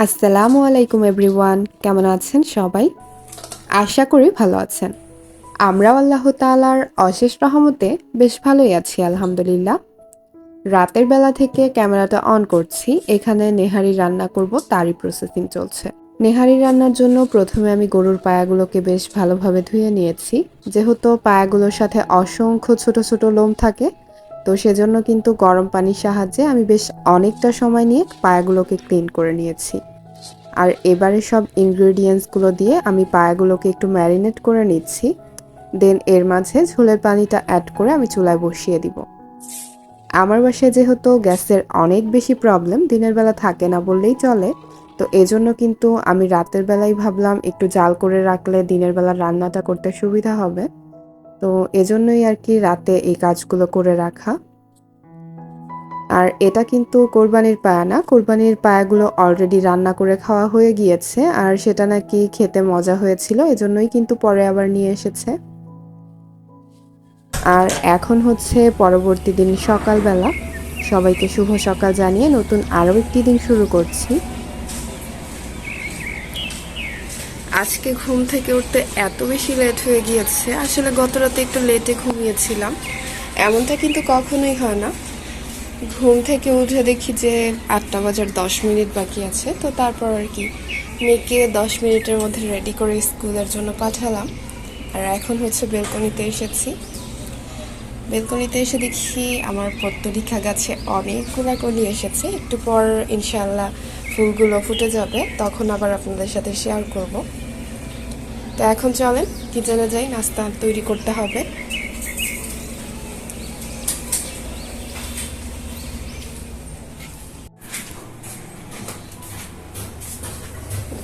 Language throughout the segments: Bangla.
আসসালামু আলাইকুম এভরিওয়ান, কেমন আছেন সবাই? আশা করি ভালো আছেন। আমরাও আল্লাহ তাআলার অশেষ রহমতে বেশ ভালোই আছি আলহামদুলিল্লাহ। রাতের বেলা থেকে ক্যামেরাটা অন করছি, এখানে নেহারি রান্না করব তারই প্রসেসিং চলছে। নেহারি রান্নার জন্য প্রথমে আমি গরুর পায়াগুলোকে বেশ ভালোভাবে ধুয়ে নিয়েছি। যেহেতু পায়াগুলোর সাথে অসংখ্য ছোট ছোট লোম থাকে, তো সেজন্য কিন্তু গরম পানির সাহায্যে আমি বেশ অনেকটা সময় নিয়ে পায়াগুলোকে ক্লিন করে নিয়েছি। আর এবারে সব ইনগ্রেডিয়েন্টসগুলো দিয়ে আমি পায়াগুলোকে একটু ম্যারিনেট করে নিচ্ছি। দেন এর মাঝে ঝোলের পানিটা অ্যাড করে আমি চুলায় বসিয়ে দিব। আমার বাসায় যেহেতু গ্যাসের অনেক বেশি প্রবলেম, দিনের বেলা থাকে না বললেই চলে, তো এজন্য কিন্তু আমি রাতের বেলায় ভাবলাম একটু জাল করে রাখলে দিনের বেলা রান্নাটা করতে সুবিধা হবে। তো এজন্যই আর কি রাতে এই কাজগুলো করে রাখা। আর এটা কিন্তু কোরবানির পায়া না, কোরবানির পায়াগুলো অলরেডি রান্না করে খাওয়া হয়ে গিয়েছে, আর সেটা নাকি খেতে মজা হয়েছিল, এজন্যই কিন্তু পরে আবার নিয়ে এসেছে। আর এখন হচ্ছে পরবর্তী দিন সকালবেলা, সবাইকে শুভ সকাল জানিয়ে নতুন আরও একটি দিন শুরু করছি। আজকে ঘুম থেকে উঠতে এত বেশি লেট হয়ে গিয়েছে, আসলে গত রাতে একটু লেটে ঘুমিয়েছিলাম। এমনটা কিন্তু কখনোই হয় না। ঘুম থেকে উঠে দেখি যে 8টা বাজার 10 মিনিট বাকি আছে, তো তারপর আর কি মেয়েকে 10 মিনিটের মধ্যে রেডি করে স্কুলের জন্য পাঠালাম। আর এখন হচ্ছে বেলকনিতে এসেছি। বেলকনিতে এসে দেখি আমার পত্তরিকা গাছে অনেকগুলো কলি এসেছে, একটু পর ইনশাল্লাহ ফুলগুলো ফুটে যাবে, তখন আবার আপনাদের সাথে শেয়ার করব। তো এখন চলেন কিচেনে যাই, নাস্তা তৈরি করতে হবে।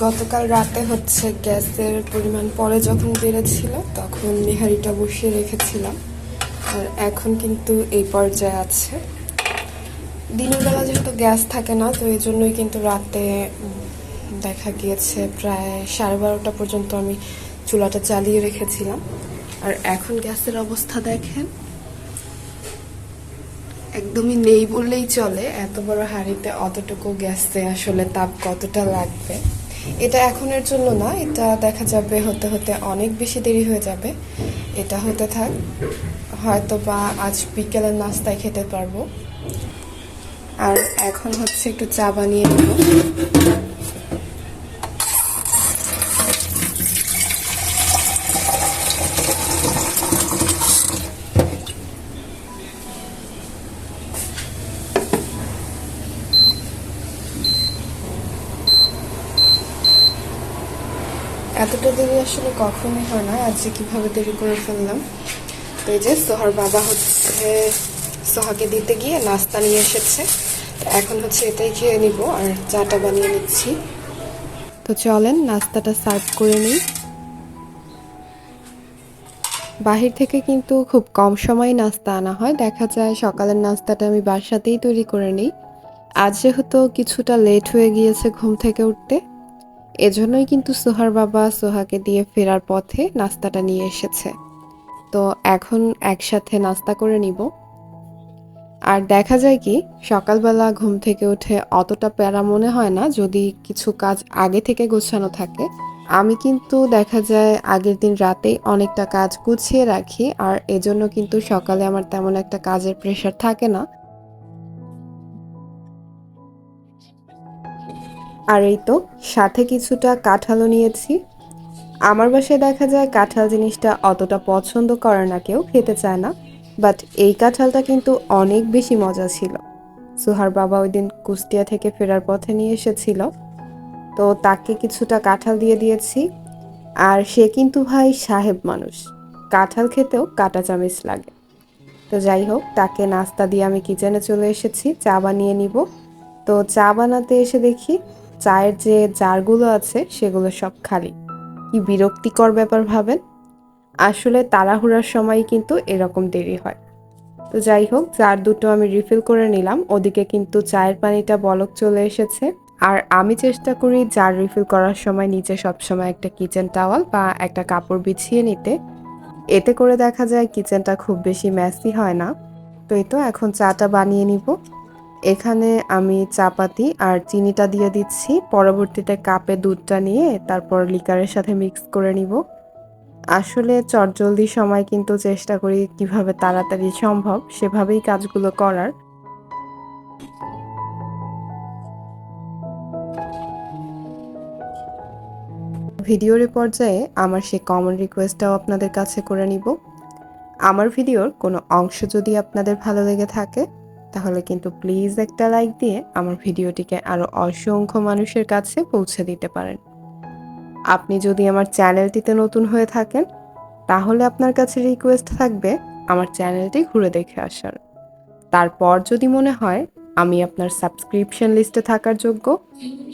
গতকাল রাতে হচ্ছে গ্যাসের পরিমাণ পরে যখন বেড়েছিল তখন নেহারিটা বসিয়ে রেখেছিলাম, আর এখন কিন্তু এই পর্যায়ে আছে। দিনের বেলা যেহেতু গ্যাস থাকে না, তো এই জন্যই কিন্তু রাতে দেখা গিয়েছে প্রায় 12:30 পর্যন্ত আমি চুলাটা চালিয়ে রেখেছিলাম। আর এখন গ্যাসের অবস্থা দেখেন, একদমই নেই বললেই চলে। এত বড় হাঁড়িতে অতটুকু গ্যাসে আসলে তাপ কতটা লাগবে। এটা এখনের জন্য না, এটা দেখা যাবে হতে হতে অনেক বেশি দেরি হয়ে যাবে। এটা হতে থাক, হয়তো বা আজ বিকেলের নাস্তায় খেতে পারবো। আর এখন হচ্ছে একটু চা বানিয়ে নেব। এতটা দেরি আসলে কখনোই হয় না, আজকে কিভাবে দেরি করে ফেললাম। তো এই যে সোহার বাবা হচ্ছে সোহাকে দিতে গিয়ে নাস্তা নিয়ে এসেছে, তো এখন হচ্ছে এটাই খেয়ে নিব আর চাটা বানিয়ে নিচ্ছি। তো চলেন নাস্তাটা সার্ভ করে নিই। বাহির থেকে কিন্তু খুব কম সময় নাস্তা আনা হয়, দেখা যায় সকালের নাস্তাটা আমি বাসাতেই তৈরি করে নিই। আজ যেহেতু কিছুটা লেট হয়ে গিয়েছে ঘুম থেকে উঠতে, এজন্যই কিন্তু সোহার বাবা সোহাকে দিয়ে ফেরার পথে নাস্তাটা নিয়ে এসেছে। তো এখন একসাথে নাস্তা করে নিব। আর দেখা যায় কি, সকালবেলা ঘুম থেকে উঠে অতটা প্যারা মনে হয় না যদি কিছু কাজ আগে থেকে গোছানো থাকে। আমি কিন্তু দেখা যায় আগের দিন রাতেই অনেকটা কাজ গুছিয়ে রাখি, আর এজন্য কিন্তু সকালে আমার তেমন একটা কাজের প্রেশার থাকে না। আর এই তো সাথে কিছুটা কাঁঠালও নিয়েছি। আমার বাসায় দেখা যায় কাঁঠাল জিনিসটা অতটা পছন্দ করে না, কেউ খেতে চায় না, বাট এই কাঁঠালটা কিন্তু অনেক বেশি মজা ছিল। সুহার বাবা ওই দিন কুষ্টিয়া থেকে ফেরার পথে নিয়ে এসেছিল, তো তাকে কিছুটা কাঁঠাল দিয়ে দিয়েছি। আর সে কিন্তু ভাই সাহেব মানুষ, কাঁঠাল খেতেও কাঁটা চামচ লাগে। তো যাই হোক, তাকে নাস্তা দিয়ে আমি কিচেনে চলে এসেছি, চা বানিয়ে নিব। তো চা বানাতে এসে দেখি চায়ের যে জারগুলো আছে সেগুলো সব খালি। কি বিরক্তিকর ব্যাপার ভাবেন। আসলে তাড়াহুড়ার সময় কিন্তু এরকম দেরি হয়। তো যাই হোক, জার দুটো আমি রিফিল করে নিলাম, ওদিকে কিন্তু চায়ের পানিটা বলক চলে এসেছে। আর আমি চেষ্টা করি জার রিফিল করার সময় নিচে সবসময় একটা কিচেন টাওয়াল বা একটা কাপড় বিছিয়ে নিতে, এতে করে দেখা যায় কিচেনটা খুব বেশি মেসি হয় না। তো এই তো এখন চাটা বানিয়ে নিব। এখানে আমি চাপাতি আর চিনিটা দিয়ে দিচ্ছি। পরবর্তীতে কাপে দুধটা নিয়ে তারপর লিকারের সাথে মিক্স করে নিব। আসলে চটজলদি সময় কিন্তু চেষ্টা করি কিভাবে তাড়াতাড়ি সম্ভব সেভাবেই কাজগুলো করার। ভিডিওর পর্যায়ে আমার সেই কমন রিকোয়েস্টটাও আপনাদের কাছে করে নিব। আমার ভিডিওর কোনো অংশ যদি আপনাদের ভালো লেগে থাকে তাহলে কিন্তু প্লিজ একটা লাইক দিয়ে আমার ভিডিওটিকে আরও অসংখ্য মানুষের কাছে পৌঁছে দিতে পারেন। আপনি যদি আমার চ্যানেলটিতে নতুন হয়ে থাকেন তাহলে আপনার কাছে রিকোয়েস্ট থাকবে আমার চ্যানেলটি ঘুরে দেখে আসার। তারপর যদি মনে হয় আমি আপনার সাবস্ক্রিপশন লিস্টে থাকার যোগ্য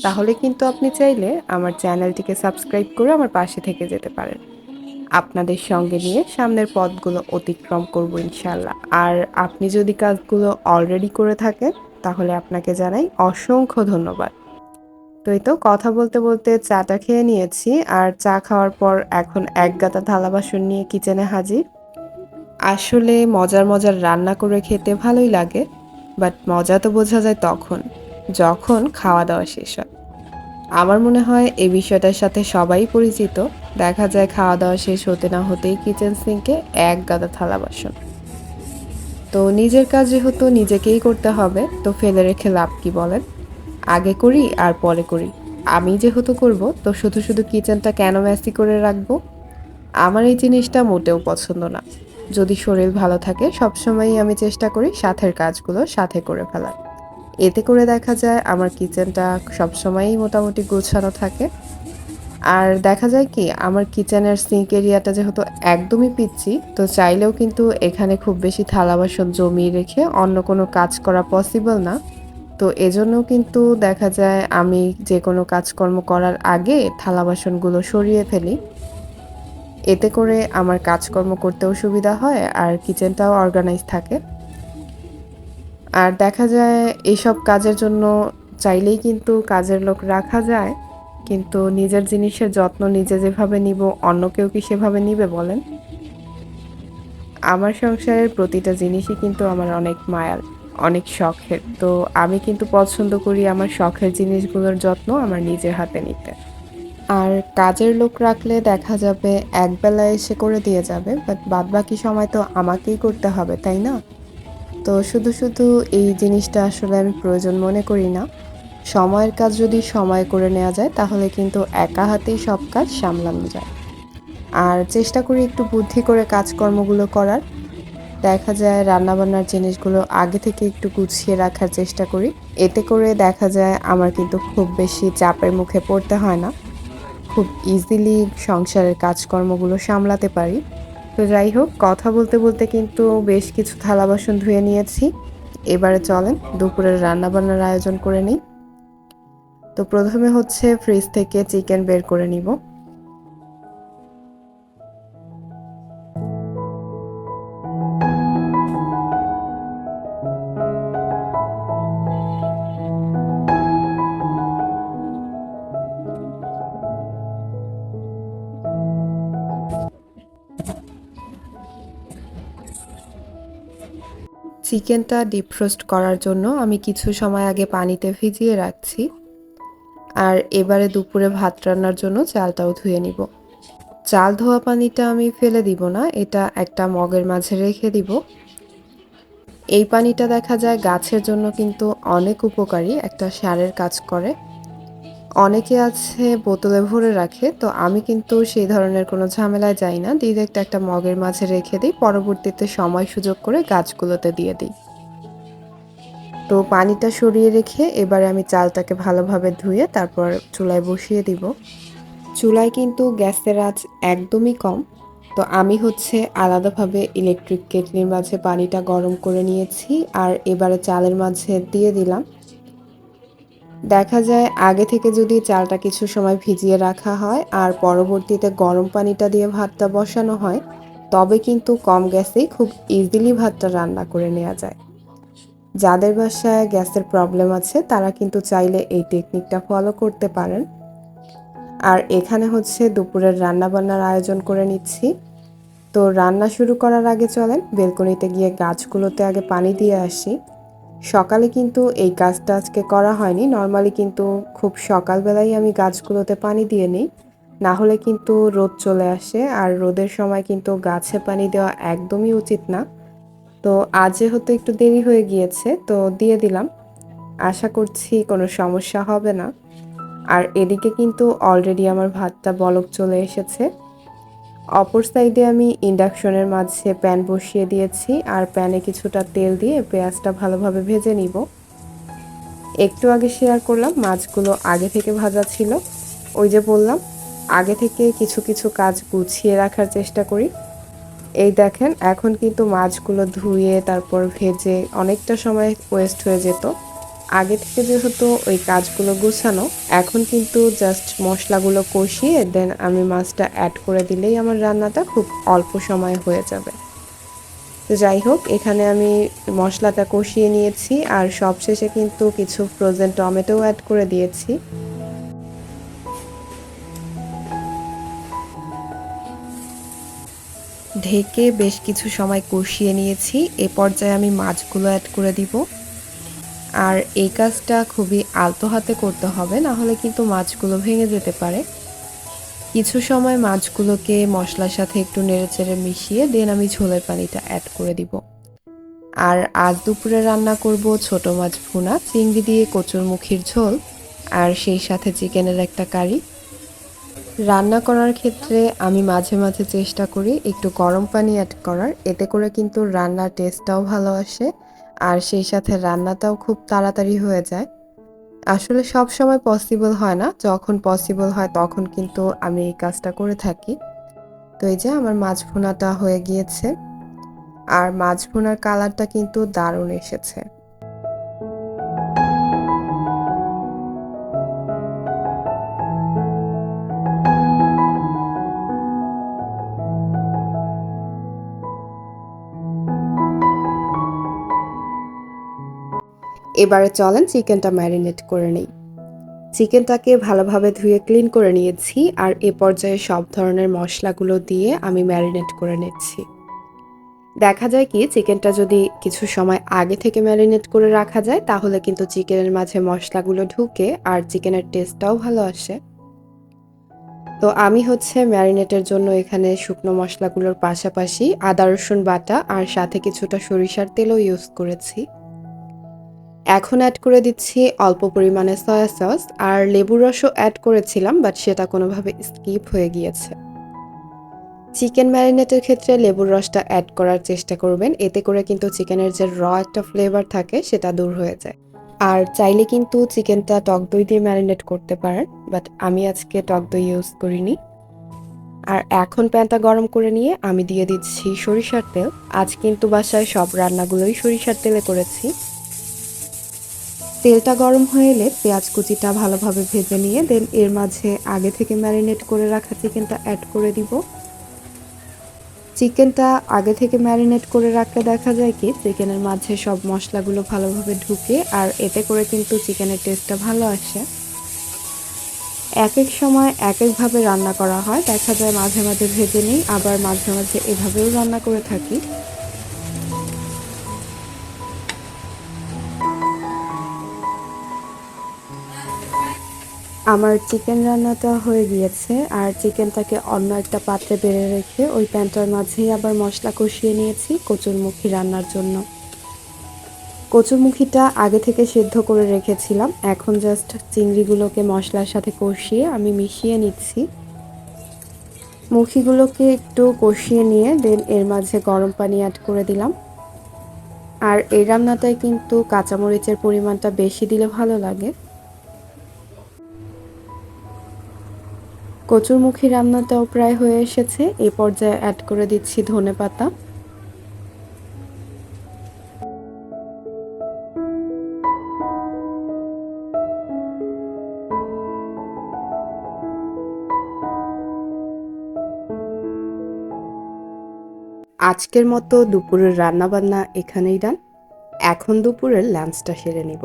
তাহলে কিন্তু আপনি চাইলে আমার চ্যানেলটিকে সাবস্ক্রাইব করে আমার পাশে থেকে যেতে পারেন। আপনাদের সঙ্গে নিয়ে সামনের পথগুলো অতিক্রম করব ইনশাল্লাহ। আর আপনি যদি কাজগুলো অলরেডি করে থাকেন তাহলে আপনাকে জানাই অসংখ্য ধন্যবাদ। তো এই তো কথা বলতে বলতে চাটা খেয়ে নিয়েছি আর চা খাওয়ার পর এখন এক গাদা থালা বাসন নিয়ে কিচেনে হাজির। আসলে মজার মজার রান্না করে খেতে ভালোই লাগে, বাট মজা তো বোঝা যায় তখন যখন খাওয়া দাওয়া শেষ হয়। আমার মনে হয় এই বিষয়টার সাথে সবাই পরিচিত। দেখা যায় খাওয়া দাওয়া শেষ হতে না হতেই কিচেন সিঙ্কে এক গাদা থালা বাসন। তো নিজের কাজ যেহেতু নিজেকেই করতে হবে তো ফেলে রেখে লাভ কি বলেন? আগে করি আর পরে করি। আমি যেহেতু করব তো শুধু শুধু কিচেনটা কেন মেসি করে রাখবো? আমার এই জিনিসটা মোটেও পছন্দ না। যদি শরীর ভালো থাকে সবসময়ই আমি চেষ্টা করি সাথের কাজগুলো সাথে করে ফেলার। এতে করে দেখা যায় আমার কিচেনটা সবসময়ই মোটামুটি গোছানো থাকে। আর দেখা যায় কি আমার কিচেনের সিঙ্ক এরিয়াটা যেহেতু একদমই পিচ্ছি তো চাইলেও কিন্তু এখানে খুব বেশি থালা বাসন জমিয়ে রেখে অন্য কোনো কাজ করা পসিবল না। তো এজন্যও কিন্তু দেখা যায় আমি যে কোনো কাজকর্ম করার আগে থালা বাসনগুলো সরিয়ে ফেলি। এতে করে আমার কাজকর্ম করতেও সুবিধা হয় আর কিচেনটাও অর্গানাইজ থাকে। আর দেখা যায় এসব কাজের জন্য চাইলেই কিন্তু কাজের লোক রাখা যায়। কিন্তু নিজের জিনিসের যত্ন নিজে যেভাবে নিব অন্য কেউ কি সেভাবে নিবে বলেন? আমার সংসারের প্রতিটা জিনিসই কিন্তু আমার অনেক মায়ার, অনেক শখের। তো আমি কিন্তু পছন্দ করি আমার শখের জিনিসগুলোর যত্ন আমার নিজের হাতে নিতে। আর কাজের লোক রাখলে দেখা যাবে একবেলা এসে করে দিয়ে যাবে, বাট বাদবাকি সময় তো আমাকেই করতে হবে, তাই না? তো শুধু শুধু এই জিনিসটা আসলে আমি প্রয়োজন মনে করি না। সময়ের কাজ যদি সময়ে করে নেওয়া যায় তাহলে কিন্তু একা হাতেই সব কাজ সামলানো যায়। আর চেষ্টা করি একটু বুদ্ধি করে কাজকর্মগুলো করার। দেখা যায় রান্নাবান্নার জিনিসগুলো আগে থেকে একটু গুছিয়ে রাখার চেষ্টা করি। এতে করে দেখা যায় আমার কিন্তু খুব বেশি চাপের মুখে পড়তে হয় না। খুব ইজিলি সংসারের কাজকর্মগুলো সামলাতে পারি। তো যাই হোক কথা বলতে বলতে কিন্তু বেশ কিছু থালা বাসন ধুয়ে নিয়েছি। এবারে চলেন দুপুরের রান্নাবান্নার আয়োজন করে নিই। তো প্রথমে হচ্ছে ফ্রিজ থেকে চিকেন বের করে নিব। চিকেনটা ডিপ রোস্ট করার জন্য আমি কিছু সময় আগে পানিতে ভিজিয়ে রাখছি। আর এবারে দুপুরে ভাত রান্নার জন্য চালটাও ধুয়ে নিব। চাল ধোয়া পানিটা আমি ফেলে দিব না, এটা একটা মগের মাঝে রেখে দিব। এই পানিটা দেখা যায় গাছের জন্য কিন্তু অনেক উপকারী, একটা সারের কাজ করে। অনেকে আছে বোতলে ভরে রাখে, তো আমি কিন্তু সেই ধরনের কোনো ঝামেলায় যাই না, ডিরেক্ট একটা মগের মাঝে রেখে দিই, পরবর্তীতে সময় সুযোগ করে গাছগুলোতে দিয়ে দিই। তো পানিটা সরিয়ে রেখে এবারে আমি চালটাকে ভালোভাবে ধুয়ে তারপর চুলায় বসিয়ে দিব। চুলায় কিন্তু গ্যাসের আঁচ একদমই কম। তো আমি হচ্ছে আলাদাভাবে ইলেকট্রিক কেটলির মাঝে পানিটা গরম করে নিয়েছি আর এবারে চালের মাঝে দিয়ে দিলাম। দেখা যায় আগে থেকে যদি চালটা কিছু সময় ভিজিয়ে রাখা হয় আর পরবর্তীতে গরম পানিটা দিয়ে ভাতটা বসানো হয় তবে কিন্তু কম গ্যাসেই খুব ইজিলি ভাতটা রান্না করে নেওয়া যায়। যাদের বাসায় গ্যাসের প্রবলেম আছে তারা কিন্তু চাইলে এই টেকনিকটা ফলো করতে পারেন। আর এখানে হচ্ছে দুপুরের রান্নাবান্নার আয়োজন করে নিচ্ছি। তো রান্না শুরু করার আগে চলেন বেলকনিতে গিয়ে গাছগুলোতে আগে পানি দিয়ে আসি। সকালে কিন্তু এই কাজটা আজকে করা হয়নি। নরমালি কিন্তু খুব সকালবেলাই আমি গাছগুলোতে পানি দিয়ে নিই। না হলে কিন্তু রোদ চলে আসে আর রোদের সময় কিন্তু গাছে পানি দেওয়া একদমই উচিত না। তো আজ যেহেতু একটু দেরি হয়ে গিয়েছে তো দিয়ে দিলাম। আশা করছি কোনো সমস্যা হবে না। আর এদিকে কিন্তু অলরেডি আমার ভাতটা বলক চলে এসেছে। অপর সাইডে আমি ইন্ডাকশনের মাঝে প্যান বসিয়ে দিয়েছি আর প্যানে কিছুটা তেল দিয়ে পেঁয়াজটা ভালোভাবে ভেজে নিব। একটু আগে শেয়ার করলাম মাছগুলো আগে থেকে ভাজা ছিল। ওই যে বললাম আগে থেকে কিছু কিছু কাজ গুছিয়ে রাখার চেষ্টা করি। এই দেখেন এখন কিন্তু মাছগুলো ধুয়ে তারপর ভেজে অনেকটা সময় ওয়েস্ট হয়ে যেত। আগে থেকে যেহেতু ওই কাজগুলো গুছানো, এখন কিন্তু জাস্ট মশলাগুলো কষিয়ে দেন আমি মাছটা অ্যাড করে দিলেই আমার রান্নাটা খুব অল্প সময়ে হয়ে যাবে। তো যাই হোক এখানে আমি মশলাটা কষিয়ে নিয়েছি আর সবশেষে কিন্তু কিছু ফ্রোজেন টমেটোও অ্যাড করে দিয়েছি। ঢেকে বেশ কিছু সময় কষিয়ে নিয়েছি। এ পর্যায়ে আমি মাছগুলো অ্যাড করে দিব। আর এই কাজটা খুবই আলতো হাতে করতে হবে, না হলে কিন্তু মাছগুলো ভেঙে যেতে পারে। কিছু সময় মাছগুলোকে মশলার সাথে একটু নেড়েচেড়ে মিশিয়ে দেন আমি ঝোলের পানিটা অ্যাড করে দিব। আর আজ দুপুরে রান্না করব ছোট মাছ ভুনা, চিংড়ি দিয়ে কচুরমুখির ঝোল আর সেই সাথে চিকেনের একটা কারি। রান্না করার ক্ষেত্রে আমি মাঝে মাঝে চেষ্টা করি একটু গরম পানি অ্যাড করার, এতে করে কিন্তু রান্নার টেস্টটাও ভালো আসে আর সেই সাথে রান্নাটাও খুব তাড়াতাড়ি হয়ে যায়। আসলে সব সময় পসিবল হয় না, যখন পসিবল হয় তখন কিন্তু আমি এই কাজটা করে থাকি। তো এই যে আমার মাছ ভুনাটা হয়ে গিয়েছে আর মাছ ভুনার কালারটা কিন্তু দারুণ এসেছে। এবারে চলেন চিকেনটা ম্যারিনেট করে নিই। চিকেনটাকে ভালোভাবে ধুয়ে ক্লিন করে নিয়েছি আর এ পর্যায়ে সব ধরনের মশলাগুলো দিয়ে আমি ম্যারিনেট করে নিচ্ছি। দেখা যায় কি চিকেনটা যদি কিছু সময় আগে থেকে ম্যারিনেট করে রাখা যায় তাহলে কিন্তু চিকেনের মাঝে মশলাগুলো ঢুকে আর চিকেনের টেস্টটাও ভালো আসে। তো আমি হচ্ছে ম্যারিনেটের জন্য এখানে শুকনো মশলাগুলোর পাশাপাশি আদা রসুন বাটা আর সাথে কিছুটা সরিষার তেলও ইউজ করেছি। এখন অ্যাড করে দিচ্ছি অল্প পরিমাণে সয়া সস আর লেবুর রসও অ্যাড করেছিলাম, বাট সেটা কোনোভাবে স্কিপ হয়ে গিয়েছে। চিকেন ম্যারিনেটের ক্ষেত্রে লেবুর রসটা অ্যাড করার চেষ্টা করবেন, এতে করে কিন্তু চিকেনের যে একটা ফ্লেভার থাকে সেটা দূর হয়ে যায়। আর চাইলে কিন্তু চিকেনটা টক দই দিয়ে ম্যারিনেট করতে পারেন, বাট আমি আজকে টক দই ইউজ করিনি। আর এখন প্যানটা গরম করে নিয়ে আমি দিয়ে দিচ্ছি সরিষার তেল। আজ কিন্তু বাসায় সব রান্নাগুলোই সরিষার তেলে করেছি। তেলটা গরম হয়ে এলে পেঁয়াজ কুচিটা ভালোভাবে ভেজে নিয়ে দেন এর মাঝে আগে থেকে ম্যারিনেট করে রাখা চিকেনটা অ্যাড করে দিব। চিকেনটা আগে থেকে ম্যারিনেট করে রাখলে দেখা যায় কি চিকেনের মাঝে সব মশলাগুলো ভালোভাবে ঢুকে আর এতে করে কিন্তু চিকেনের টেস্টটা ভালো আসে। এক এক সময় এক একভাবে রান্না করা হয়, দেখা যায় মাঝে মাঝে ভেজে নিই, আবার মাঝে মাঝে এভাবেও রান্না করে থাকি। আমার চিকেন রান্নাটা হয়ে গিয়েছে আর চিকেনটাকে অন্য একটা পাত্রে বেড়ে রেখে ওই প্যানটার মাঝেই আবার মশলা কষিয়ে নিয়েছি কচুরমুখী রান্নার জন্য। কচুরমুখীটা আগে থেকে সেদ্ধ করে রেখেছিলাম, এখন জাস্ট চিংড়িগুলোকে মশলার সাথে কষিয়ে আমি মিশিয়ে নিচ্ছি। মুখিগুলোকে একটু কষিয়ে নিয়ে দেন এর মাঝে গরম পানি অ্যাড করে দিলাম। আর এই রান্নাটায় কিন্তু কাঁচামরিচের পরিমাণটা বেশি দিলে ভালো লাগে। কচুরমুখী রান্নাটাও প্রায় হয়ে এসেছে, এই পর্যায়ে অ্যাড করে দিচ্ছি ধনেপাতা। আজকের মতো দুপুরের রান্নাবান্না এখানেই ডান। এখন দুপুরের লাঞ্চটা সেরে নিব।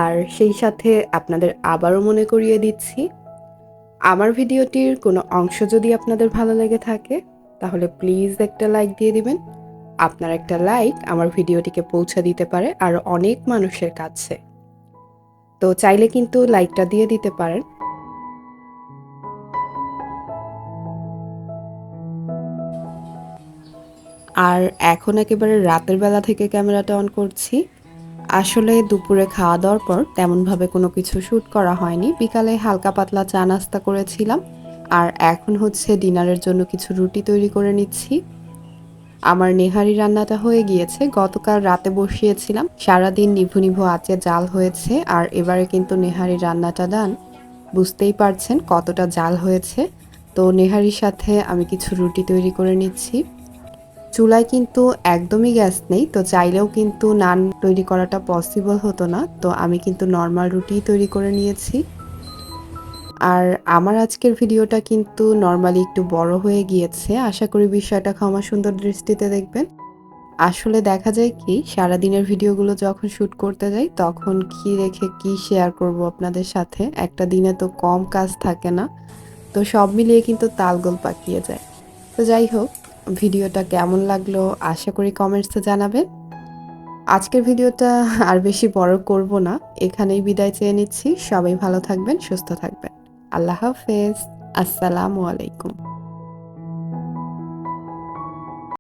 আর সেই সাথে আপনাদের আবারও মনে করিয়ে দিচ্ছি, আমার ভিডিওটির কোনো অংশ যদি আপনাদের ভালো লেগে থাকে তাহলে প্লিজ একটা লাইক দিয়ে দিবেন। আপনার একটা লাইক আমার ভিডিওটিকে পৌঁছে দিতে পারে আরও অনেক মানুষের কাছে। তো চাইলে কিন্তু লাইকটা দিয়ে দিতে পারেন। আর এখন একেবারে রাতের বেলা থেকে ক্যামেরাটা অন করছি। আসলে দুপুরে খাওয়া দাওয়ার পর তেমনভাবে কোনো কিছু শ্যুট করা হয়নি। বিকালে হালকা পাতলা চা নাস্তা করেছিলাম। আর এখন হচ্ছে ডিনারের জন্য কিছু রুটি তৈরি করে নিচ্ছি। আমার নেহারি রান্নাটা হয়ে গিয়েছে। গতকাল রাতে বসিয়েছিলাম। সারাদিন নিভু নিভু আঁচে জাল হয়েছে। আর এবারে কিন্তু নেহারি রান্নাটা ডান। বুঝতেই পারছেন কতটা জাল হয়েছে। তো নেহারির সাথে আমি কিছু রুটি তৈরি করে নিচ্ছি। চুলায় কিন্তু একদমই গ্যাস নেই, তো চাইলেও কিন্তু নান তৈরি করাটা পসিবল হতো না। তো আমি কিন্তু নর্মাল রুটিই তৈরি করে নিয়েছি। আর আমার আজকের ভিডিওটা কিন্তু নরমালি একটু বড় হয়ে গিয়েছে। আশা করি বিষয়টা ক্ষমা সুন্দর দৃষ্টিতে দেখবেন। আসলে দেখা যায় কি, সারাদিনের ভিডিওগুলো যখন শ্যুট করতে যাই তখন কি রেখে কি শেয়ার করব আপনাদের সাথে। একটা দিনে তো কম কাজ থাকে না। তো সব মিলিয়ে কিন্তু তালগোল পাকিয়ে যায়। তো যাই হোক, ভিডিওটা কেমন লাগলো আশা করি কমেন্টসে জানাবেন। আজকের ভিডিওটা আর বেশি বড় করব না, এখানেই বিদায় চেয়ে নিচ্ছি। সবাই ভালো থাকবেন, সুস্থ থাকবেন। আল্লাহ হাফেজ। আসসালামু আলাইকুম।